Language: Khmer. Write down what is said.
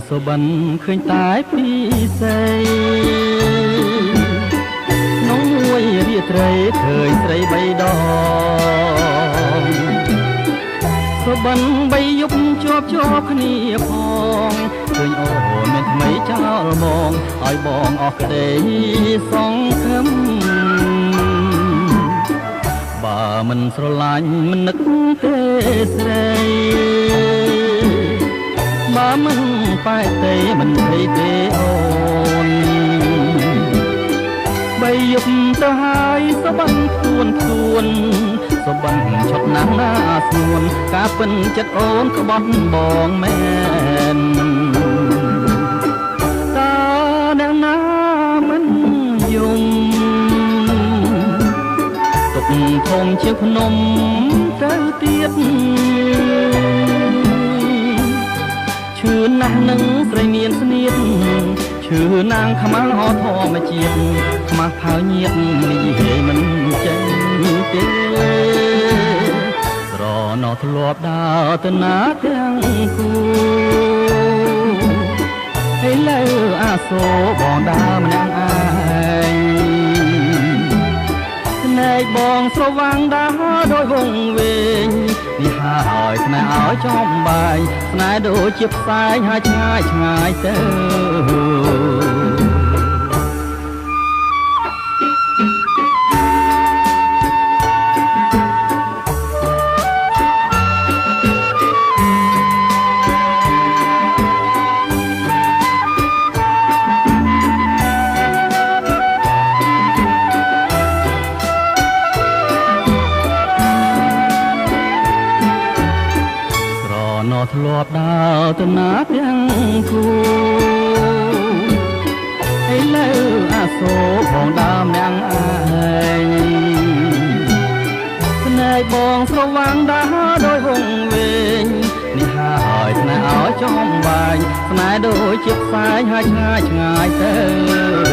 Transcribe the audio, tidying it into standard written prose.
សុបិនឃើញតែពីស្រីក្នុងមួយរាត្រីឃើញស្រីបីដងសុបិនបីយប់ជាប់គ្នាផងឃើញអូនមានថ្មីចោលមកឲ្យបងអស់ក្តីសង្ឃឹមបើមិនស្រឡាញ់មិននឹកទេស្រីបើមិនបែកទេមិនភ័យទេអូនបីយប់ទៅហើយសុបិនទួនសុបិនឈប់ណាស់ណាស្នួនការពិនចិត្តអូនក្បត់បងមែនតើអ្នកណាមិនយំទុកធំជាភ្នំទៅទៀតឈឺណាស់នឹងស្រីមានស្នៀតឈឺណាងខ្មៅហោធម្មជាតិខ្មាស់ផៅញាតនិយាយមិនចេញទេស្រណោធ្លាប់ដើរទៅណាទាំងគូហើយលើអាសូរបងដើរម្នាក់ឯងស្នេហ៍បងស្រវាំងដើរដោយវង្វេងនេះហើយស្នេហ៍ឲ្យចំបាយស្នេហ៍ដូចជាផ្សែងហើយឆ្ងាយទៅធ្លាប់ដើរទៅណាទាំងគូហើយលើអាសូរផងដើមអ្នកឯងស្នេហ៍បងស្រវាំងដើរដោយវង្វេងនេះហើយស្នេហ៍ឲ្យចំបាយស្នេហ៍ដូចជាផ្សែងហើយឆ្ងាយទៅ